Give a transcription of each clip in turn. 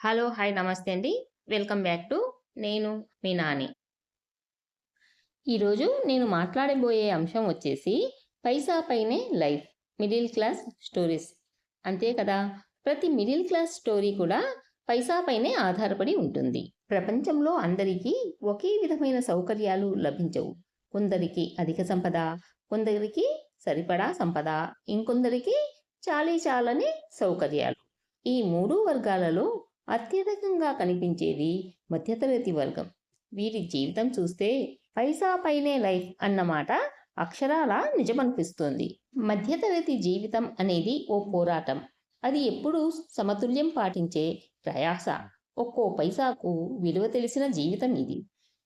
Hello! Hi! నమస్తే అండి. Welcome back to నేను మీ నాని. ఈరోజు నేను మాట్లాడబోయే అంశం వచ్చేసి పైసా పైనే లైఫ్. Middle class stories. అంతే కదా! ప్రతి మిడిల్ క్లాస్ స్టోరీ కూడా పైసా పైనే ఆధారపడి ఉంటుంది. ప్రపంచంలో అందరికీ ఒకే విధమైన సౌకర్యాలు లభించవు. కొందరికి అధిక సంపద, కొందరికి సరిపడా సంపద, ఇంకొందరికి చాలీ చాలని సౌకర్యాలు. ఈ 3 వర్గాలలో అత్యధికంగా కనిపించేది మధ్యతరగతి వర్గం. వీరి జీవితం చూస్తే పైసా పైనే లైఫ్ అన్నమాట అక్షరాల నిజమనిపిస్తుంది. మధ్యతరగతి జీవితం అనేది ఓ పోరాటం. అది ఎప్పుడూ సమతుల్యం పాటించే ప్రయాస. ఒక్కో పైసాకు విలువ తెలిసిన జీవితం ఇది.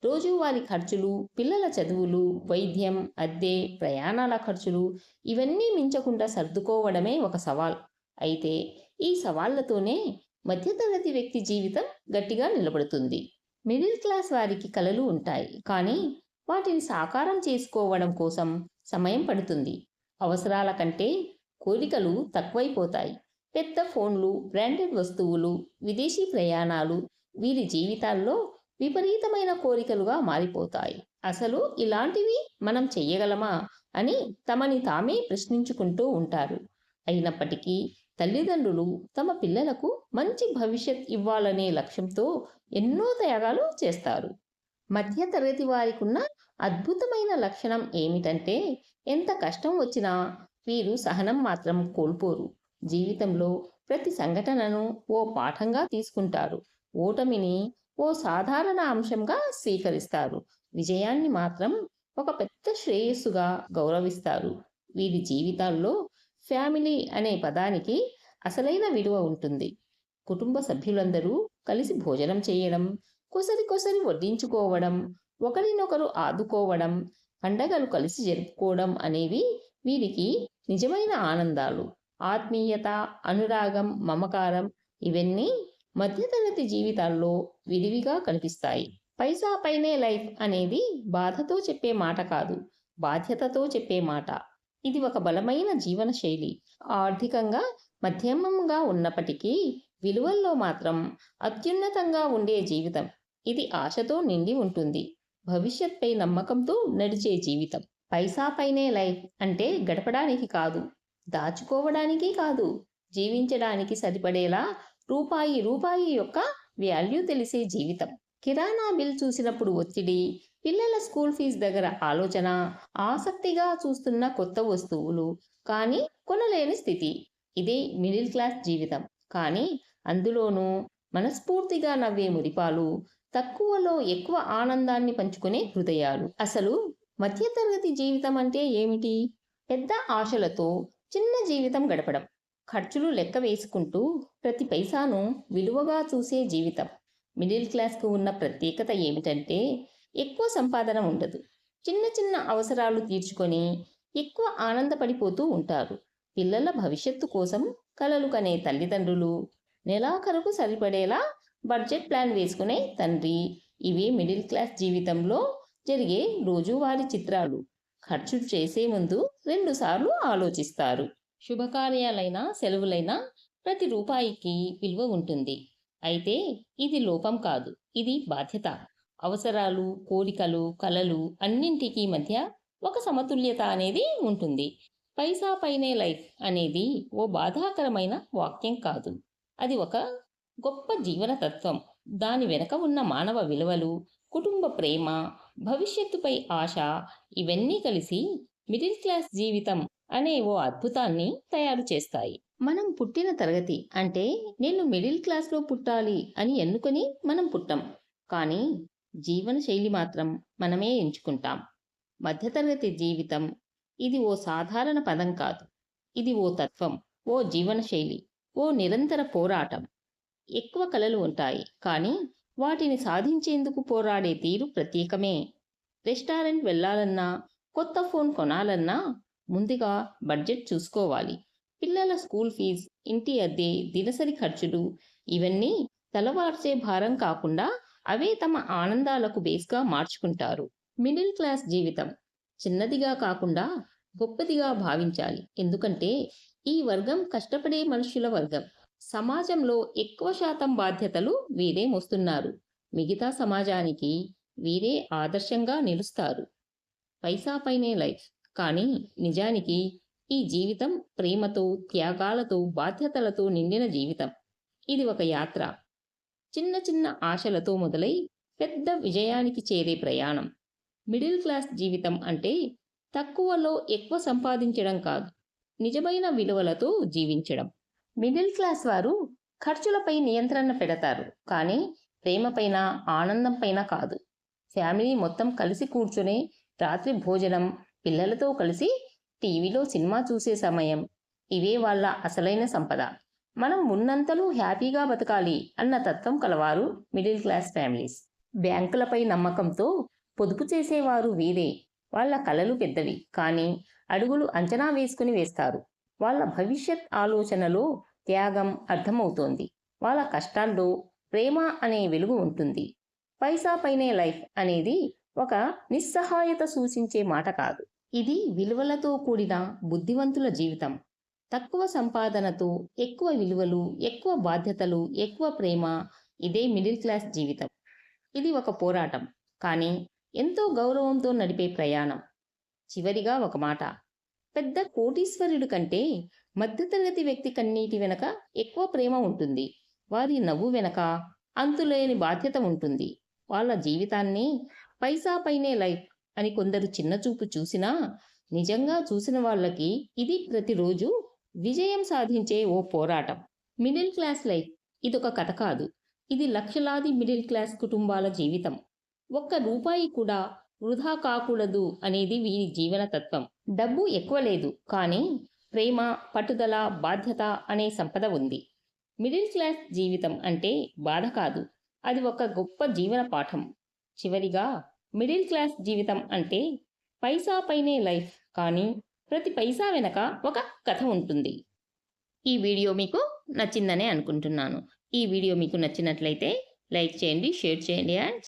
రోజువారీ ఖర్చులు, పిల్లల చదువులు, వైద్యం, అద్దె, ప్రయాణాల ఖర్చులు ఇవన్నీ మించకుండా సర్దుకోవడమే ఒక సవాల్. అయితే ఈ సవాళ్లతోనే మధ్యతరగతి వ్యక్తి జీవితం గట్టిగా నిలబడుతుంది. మిడిల్ క్లాస్ వారికి కలలు ఉంటాయి, కానీ వాటిని సాకారం చేసుకోవడం కోసం సమయం పడుతుంది. అవసరాల కంటే కోరికలు తక్కువైపోతాయి. పెద్ద ఫోన్లు, బ్రాండెడ్ వస్తువులు, విదేశీ ప్రయాణాలు వీరి జీవితాల్లో విపరీతమైన కోరికలుగా మారిపోతాయి. అసలు ఇలాంటివి మనం చెయ్యగలమా అని తమని తామే ప్రశ్నించుకుంటూ ఉంటారు. అయినప్పటికీ తల్లిదండ్రులు తమ పిల్లలకు మంచి భవిష్యత్ ఇవ్వాలనే లక్ష్యంతో ఎన్నో త్యాగాలు చేస్తారు. మధ్య తరగతి వారికున్న అద్భుతమైన లక్షణం ఏమిటంటే, ఎంత కష్టం వచ్చినా వీరు సహనం మాత్రం కోల్పోరు. జీవితంలో ప్రతి సంఘటనను ఓ పాఠంగా తీసుకుంటారు. ఓటమిని ఓ సాధారణ అంశంగా స్వీకరిస్తారు. విజయాన్ని మాత్రం ఒక పెద్ద శ్రేయస్సుగా గౌరవిస్తారు. వీరి జీవితాల్లో ఫ్యామిలీ అనే పదానికి అసలైన విలువ ఉంటుంది. కుటుంబ సభ్యులందరూ కలిసి భోజనం చేయడం, కొసరి వడ్డించుకోవడం, ఒకరినొకరు ఆదుకోవడం, పండగలు కలిసి జరుపుకోవడం అనేవి వీరికి నిజమైన ఆనందాలు. ఆత్మీయత, అనురాగం, మమకారం ఇవన్నీ మధ్యతరగతి జీవితాల్లో విరివిగా కనిపిస్తాయి. పైసా పైనే లైఫ్ అనేది బాధతో చెప్పే మాట కాదు, బాధ్యతతో చెప్పే మాట. ఇది ఒక బలమైన జీవన శైలి. ఆర్థికంగా మధ్యమంగా ఉన్నప్పటికీ విలువల్లో మాత్రం అత్యున్నతంగా ఉండే జీవితం. ఇది ఆశతో నిండి ఉంటుంది. భవిష్యత్పై నమ్మకంతో నడిచే జీవితం. పైసా పైనే లైఫ్ అంటే గడపడానికి కాదు, దాచుకోవడానికి కాదు, జీవించడానికి సరిపడేలా రూపాయి రూపాయి యొక్క వాల్యూ తెలిసే జీవితం. కిరాణా బిల్ చూసినప్పుడు ఒత్తిడి, పిల్లల స్కూల్ ఫీజు దగ్గర ఆలోచన, ఆసక్తిగా చూస్తున్న కొత్త వస్తువులు కానీ కొనలేని స్థితి. ఇదే మిడిల్ క్లాస్ జీవితం. కానీ అందులోనూ మనస్ఫూర్తిగా నవ్వే మురిపాలు, తక్కువలో ఎక్కువ ఆనందాన్ని పంచుకునే హృదయాలు. అసలు మధ్యతరగతి జీవితం అంటే ఏమిటి? పెద్ద ఆశలతో చిన్న జీవితం గడపడం. ఖర్చులు లెక్క వేసుకుంటూ ప్రతి పైసాను విలువగా చూసే జీవితం. మిడిల్ క్లాస్కు ఉన్న ప్రత్యేకత ఏమిటంటే, ఎక్కువ సంపాదన ఉండదు. చిన్న చిన్న అవసరాలు తీర్చుకొని ఎక్కువ ఆనందపడిపోతూ ఉంటారు. పిల్లల భవిష్యత్తు కోసం కలలు కనే తల్లిదండ్రులు, నెలాఖరుకు సరిపడేలా బడ్జెట్ ప్లాన్ వేసుకునే తండ్రి. ఇవి మిడిల్ క్లాస్ జీవితంలో జరిగే రోజువారీ చిత్రాలు. ఖర్చు చేసే ముందు 2 సార్లు ఆలోచిస్తారు. శుభకార్యాలైనా సెలవులైనా ప్రతి రూపాయికి విలువ ఉంటుంది. అయితే ఇది లోపం కాదు, ఇది బాధ్యత. అవసరాలు, కోరికలు, కలలు అన్నింటికీ మధ్య ఒక సమతుల్యత అనేది ఉంటుంది. పైసా పైనే లైఫ్ అనేది ఓ బాధాకరమైన వాక్యం కాదు. అది ఒక గొప్ప జీవన తత్వం. దాని వెనక ఉన్న మానవ విలువలు, కుటుంబ ప్రేమ, భవిష్యత్తుపై ఆశ ఇవన్నీ కలిసి మిడిల్ క్లాస్ జీవితం అనే ఓ అద్భుతాన్ని తయారు చేస్తాయి. మనం పుట్టిన తరగతి అంటే నేను మిడిల్ క్లాస్లో పుట్టాలి అని ఎన్నుకొని మనం పుట్టం. కానీ జీవన శైలి మాత్రం మనమే ఎంచుకుంటాం. మధ్యతరగతి జీవితం ఇది ఓ సాధారణ పదం కాదు. ఇది ఓ తత్వం, ఓ జీవన శైలి, ఓ నిరంతర పోరాటం. ఎక్కువ కలలు ఉంటాయి, కానీ వాటిని సాధించేందుకు పోరాడే తీరు ప్రత్యేకమే. రెస్టారెంట్ వెళ్ళాలన్నా, కొత్త ఫోన్ కొనాలన్నా ముందుగా బడ్జెట్ చూసుకోవాలి. పిల్లల స్కూల్ ఫీజు, ఇంటి అద్దె, దినసరి ఖర్చులు ఇవన్నీ తలవార్చే భారం కాకుండా అవే తమ ఆనందాలకు బేస్గా మార్చుకుంటారు. మిడిల్ క్లాస్ జీవితం చిన్నదిగా కాకుండా గొప్పదిగా భావించాలి. ఎందుకంటే ఈ వర్గం కష్టపడే మనుషుల వర్గం. సమాజంలో ఎక్కువ శాతం బాధ్యతలు వీరే మోస్తున్నారు. మిగతా సమాజానికి వీరే ఆదర్శంగా నిలుస్తారు. పైసా పైనే లైఫ్. కానీ నిజానికి ఈ జీవితం ప్రేమతో, త్యాగాలతో, బాధ్యతలతో నిండిన జీవితం. ఇది ఒక యాత్ర. చిన్న చిన్న ఆశలతో మొదలై పెద్ద విజయానికి చేరే ప్రయాణం. మిడిల్ క్లాస్ జీవితం అంటే తక్కువలో ఎక్కువ సంపాదించడం కాదు, నిజమైన విలువలతో జీవించడం. మిడిల్ క్లాస్ వారు ఖర్చులపై నియంత్రణ పెడతారు, కానీ ప్రేమపైన, ఆనందంపైన కాదు. ఫ్యామిలీ మొత్తం కలిసి కూర్చునే రాత్రి భోజనం, పిల్లలతో కలిసి టీవీలో సినిమా చూసే సమయం, ఇవే వాళ్ళ అసలైన సంపద. మనం ఉన్నంతలో హ్యాపీగా బతకాలి అన్న తత్వం కలవారు మిడిల్ క్లాస్ ఫ్యామిలీస్. బ్యాంకులపై నమ్మకంతో పొదుపు చేసేవారు వీరే. వాళ్ళ కలలు పెద్దవి, కానీ అడుగులు అంచనా వేసుకుని వేస్తారు. వాళ్ళ భవిష్యత్ ఆలోచనలో త్యాగం అర్థమవుతోంది. వాళ్ళ కష్టాల్లో ప్రేమ అనే వెలుగు ఉంటుంది. పైసా పైనే లైఫ్ అనేది ఒక నిస్సహాయత సూచించే మాట కాదు. ఇది విలువలతో కూడిన బుద్ధివంతుల జీవితం. తక్కువ సంపాదనతో ఎక్కువ విలువలు, ఎక్కువ బాధ్యతలు, ఎక్కువ ప్రేమ. ఇదే మిడిల్ క్లాస్ జీవితం. ఇది ఒక పోరాటం, కానీ ఎంతో గౌరవంతో నడిపే ప్రయాణం. చివరిగా ఒక మాట. పెద్ద కోటీశ్వరుడు కంటే మధ్యతరగతి వ్యక్తి కన్నీటి వెనక ఎక్కువ ప్రేమ ఉంటుంది. వారి నవ్వు వెనక అంతులేని బాధ్యత ఉంటుంది. వాళ్ళ జీవితాన్ని పైసా పైనే లైఫ్ అని కొందరు చిన్నచూపు చూసినా, నిజంగా చూసిన వాళ్ళకి ఇది ప్రతిరోజు విజయం సాధించే ఓ పోరాటం. మిడిల్ క్లాస్ లైఫ్ ఇదొక కథ కాదు. ఇది లక్షలాది మిడిల్ క్లాస్ కుటుంబాల జీవితం. ఒక్క రూపాయి కూడా వృధా కాకూడదు అనేది వీరి జీవన తత్వం. డబ్బు ఎక్కువ లేదు, కానీ ప్రేమ, పట్టుదల, బాధ్యత అనే సంపద ఉంది. మిడిల్ క్లాస్ జీవితం అంటే బాధ కాదు, అది ఒక గొప్ప జీవన పాఠం. చివరిగా, మిడిల్ క్లాస్ జీవితం అంటే పైసా పైనే లైఫ్, కానీ ప్రతి పైసా వెనక ఒక కథ ఉంటుంది. ఈ వీడియో మీకు నచ్చిందనే అనుకుంటున్నాను. ఈ వీడియో మీకు నచ్చినట్లయితే లైక్ చేయండి, షేర్ చేయండి అండ్